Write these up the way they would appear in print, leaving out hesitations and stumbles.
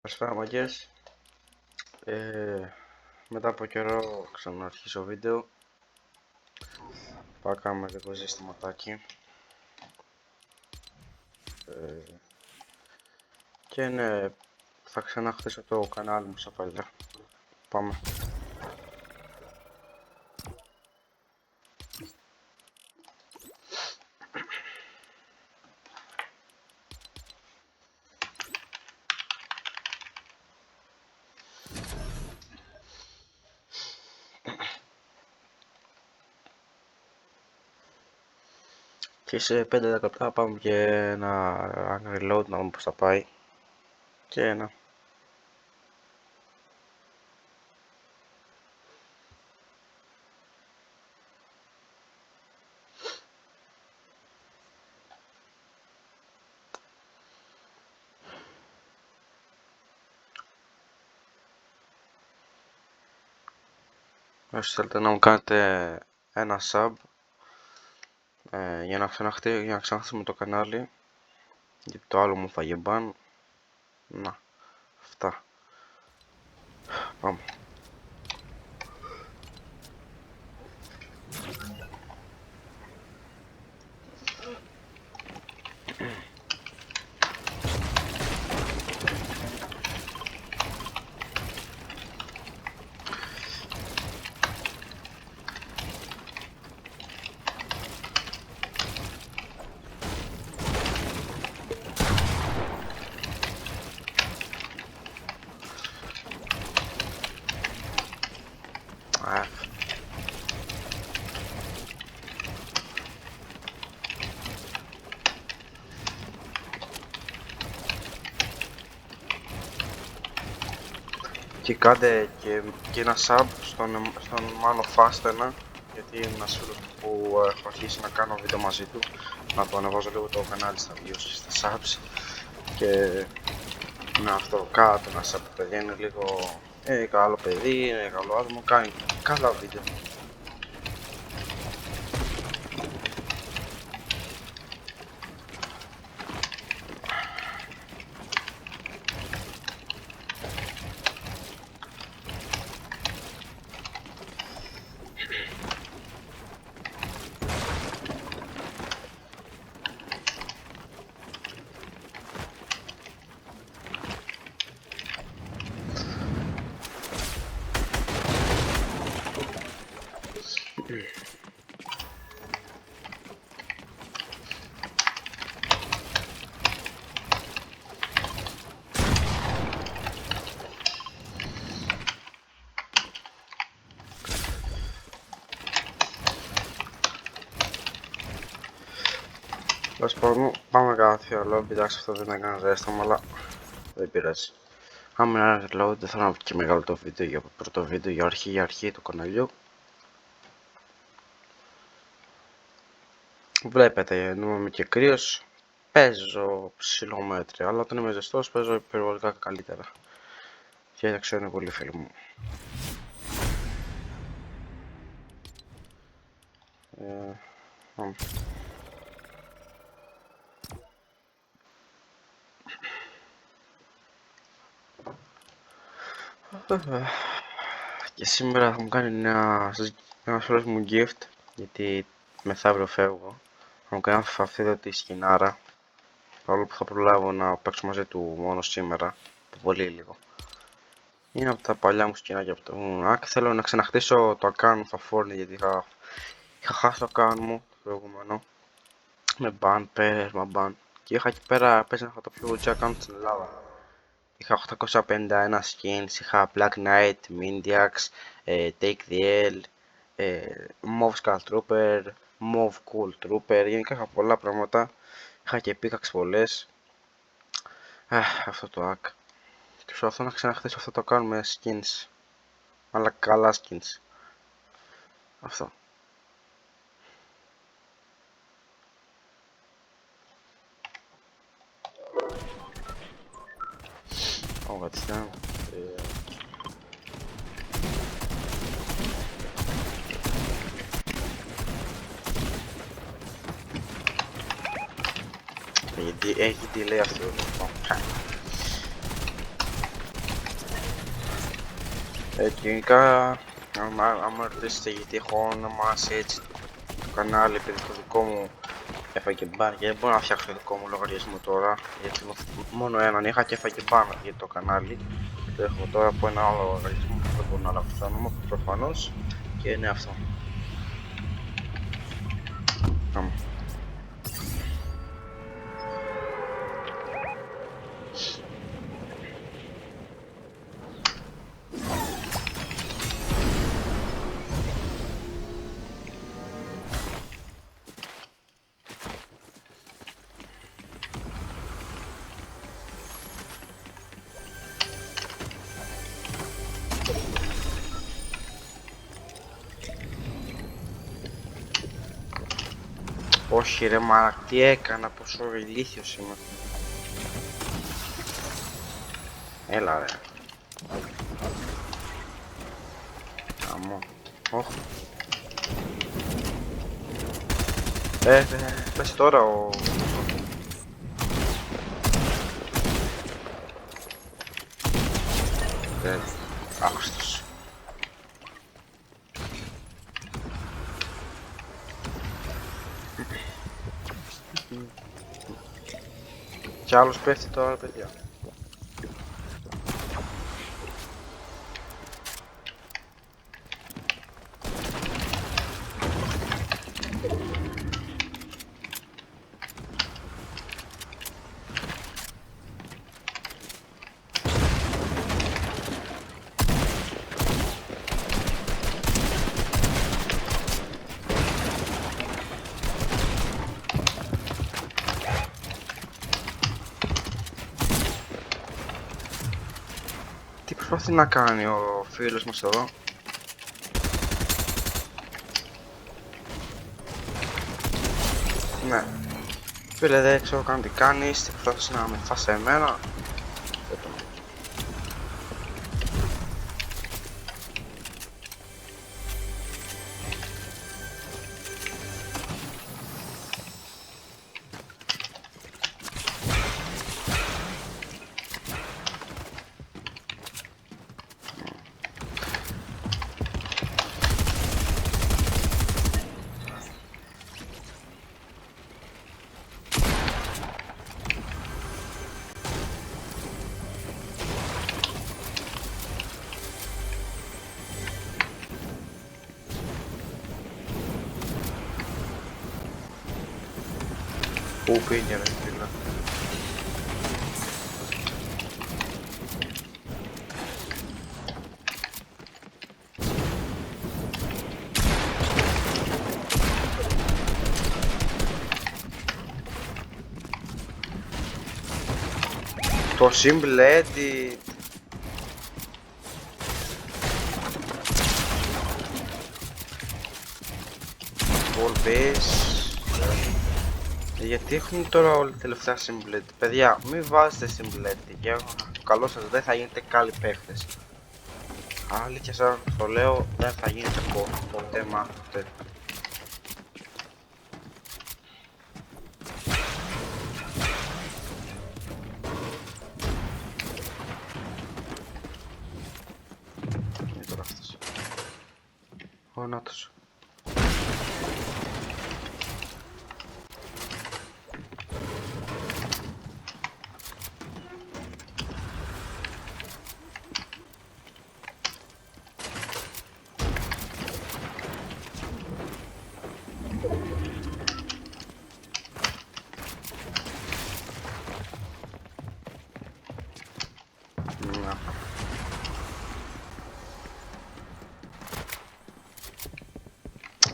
Καλησπέρα μαγκές. Μετά από καιρό ξαναρχίσω βίντεο. Πάω να κάνουμε λίγο ζεστηματάκι. Και ναι, θα ξαναχτίσω το κανάλι μου σαν παλιά. Πάμε. Και σε 5 λεπτά πάμε και ένα reload να δούμε πως θα πάει. Και ένα. Όσοι θέλετε να μου κάνετε ένα sub για να ξαναχτίσουμε το κανάλι, γιατί το άλλο μου φάγε ban. Να, αυτά. Πάμε. Και κάντε και ένα sub στον Mano Fastena, γιατί είναι ένας φίλος που έχω αρχίσει να κάνω βίντεο μαζί του, να το ανεβάζω λίγο το κανάλι στα views, στα subs. Και να αυτό, κάτω ένα sub, παιδιά, είναι λίγο καλό παιδί, είναι καλό άτομο, κάνει καλά βίντεο. Τέλος πάντων, πάμε κάθε λόμπι. Εντάξει, αυτό δεν έκανε ζέσταμα, αλλά δεν πειράζει. Άμα είναι ένα reload, δεν θέλω να βγει και μεγάλο το βίντεο για πρώτο βίντεο για αρχή του καναλιού. Βλέπετε, ενώ είμαι και κρύος, παίζω ψηλομέτρια, αλλά όταν είμαι ζεστός παίζω υπερβολικά καλύτερα. Και δεν ξέρω, είναι πολύ φίλοι μου. Και σήμερα θα μου κάνει ένας φίλος μου gift, γιατί μεθαύριο φεύγω. Θα μου κάνει αυτή σκηνάρα, παρόλο που θα προλάβω να παίξω μαζί του μόνο σήμερα, πολύ λίγο. Είναι από τα παλιά μου σκηνάκια από το Hack. Θέλω να ξαναχτίσω το account μου στα Fortnite, γιατί είχα χάσει το account μου το προηγούμενο με ban, πέρασμα ban, και είχα εκεί πέρα, παίζα το πιο good account στην Ελλάδα. Είχα 851 skins, είχα Black Knight, Mindiax, Take the L, Mauve Skull Trooper, Mauve Cool Trooper, γενικά είχα πολλά πράγματα. Είχα και pickaxe πολλές. Αυτό το hack. Και προσπαθώ να ξαναχτίσω αυτό το κάνω με skins, αλλά καλά skins. Αυτό. Oh, what's down? Γιατί έχει delay αυτό το Γενικά, άμα ρωτήσετε γιατί έχω ονομάσει έτσι το κανάλι, επειδή το δικό μου έφαγε μπαν και δεν μπορώ να φτιάξω το δικό μου λογαριασμό τώρα, γιατί μόνο έναν είχα και έφαγε μπαν για το κανάλι. Το έχω τώρα από ένα άλλο λογαριασμό που δεν μπορώ να αλλάξω το όνομα προφανώς και είναι αυτό. Όχι ρε μάρα, τι έκανα, πόσο ηλίθιος είμαι. Έλα ρε. Αμώ. Όχ. Πες τώρα ο... Άχωστος. Κι άλλος πέφτει τώρα, παιδιά. Τι προσπαθεί να κάνει ο φίλος μας εδώ? Ναι. Φίλε, δεν ξέρω καν τι κάνεις, τι προσπαθείς να με φας εμένα. Δεν το νομίζω. Πού πήγε ρε φίλε? Το simple edit. All base. Γιατί έχουν τώρα όλοι τελευταία simple edit? Παιδιά, μην βάζετε simple edit, για καλό σας δεν θα γίνετε καλοί παίχτες. Αλήθεια σας το λέω, δεν θα γίνετε ποτέ μάθετε. Είναι τώρα αυτός. Γονάτος.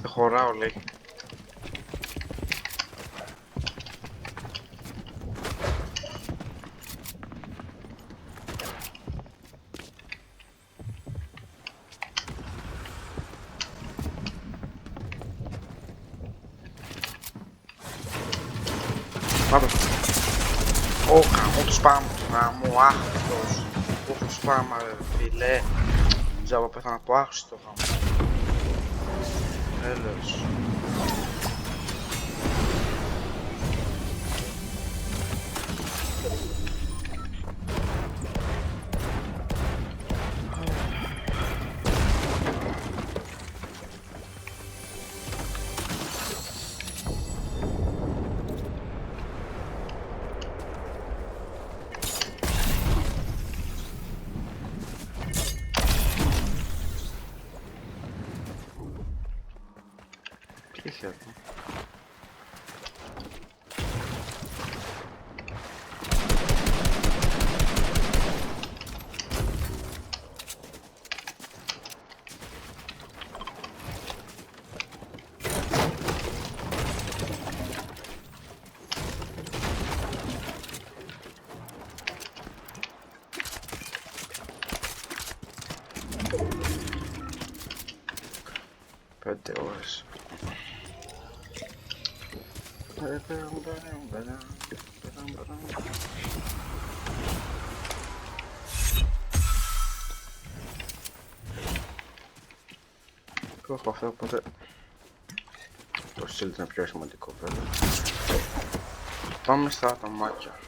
Χωράω λέει. Πάμε. Ω, γαμώ το σπάμ, γαμώ, άχαστος. Πόσο σπάμ, φίλε. Τζάμπα πέθανα από άχαστο γαμώ. Έλεος. αλήθεια του. Πέντε ώρες. Το έχω αυτό, οπότε το shield είναι πιο σημαντικό βέβαια. Πάμε στα ατομάκια.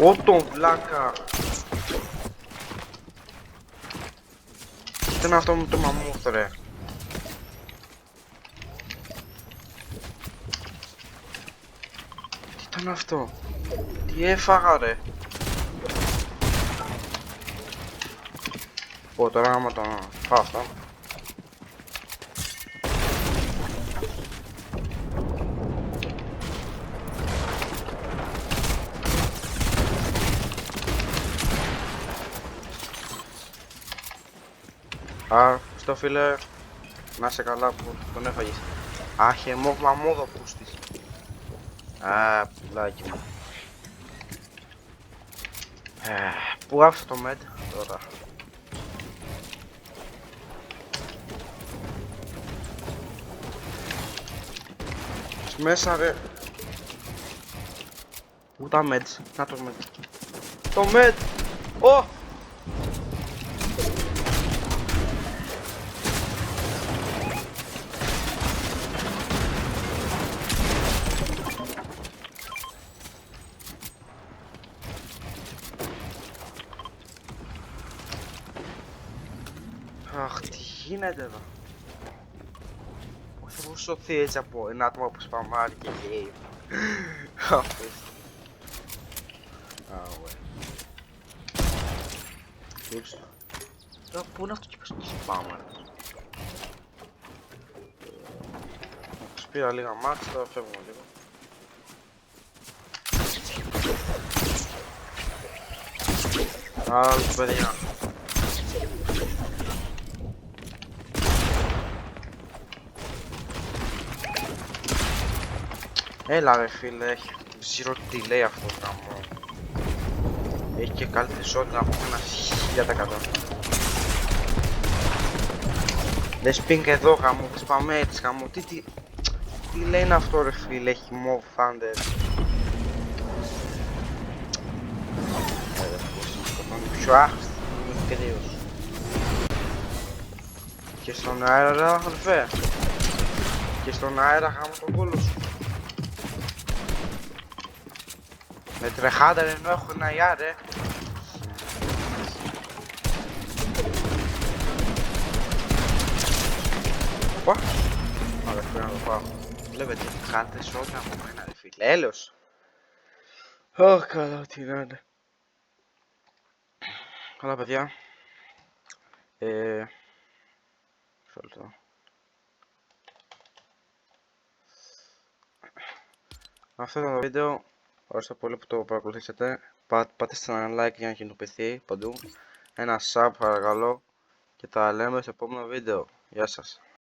Ω βλάκα! Τι ήταν αυτό με το μαμούθ ρε. Τι ήταν αυτό. Τι έφαγα ρε. Πω τώρα άμα τον φάω αυτό. Α, στο φίλε, να είσαι καλά που τον έφαγες. Άχε μαμούδο πούστης. Α, πουλάκι μου. Πού άφησε το med τώρα. Μέσα ρε. Πού τα meds, να το med. Το med. Ω! Αχ, τι γίνεται εδώ. Όχι θα μπορούσε να σωθεί έτσι από ένα άτομο που σπαμάρει και game. Απίστευτο. Αουε. Τούτο. Τώρα πού είναι αυτό και πες το σπάμαρ. Πήρα λίγα μάτς, τώρα φεύγουμε λίγο. Άλλο παιδιά. Έλα ρε φίλε, έχει zero delay αυτό το γάμο. Έχει και καλύτερη shot να πούμε ένα 1000%. Δες ping εδώ γάμο, σπαμέ έτσι γάμο, τι λέει είναι αυτό ρε φίλε, έχει move thunder. Πιο άχρηστη, είναι κρύος. Και στον αέρα ρε αδελφέ. Και στον αέρα γάμο τον κόλλο σου. Με τρεχάντα ενώ έχω ένα ΙΑ ρε. Οπα. Άρα πρέπει να το πάω. Βλέπετε, κάντε σώτα από μένα ρε φίλε. Έλεος. Αχ καλά τι να είναι. Καλά παιδιά. Μισό λεπτό. Αυτό ήταν το βίντεο. Ευχαριστώ πολύ που το παρακολουθήσατε. Πάτε σε ένα like για να κοινοποιηθεί παντού. Ένα sub παρακαλώ. Και τα λέμε στο επόμενο βίντεο. Γεια σας.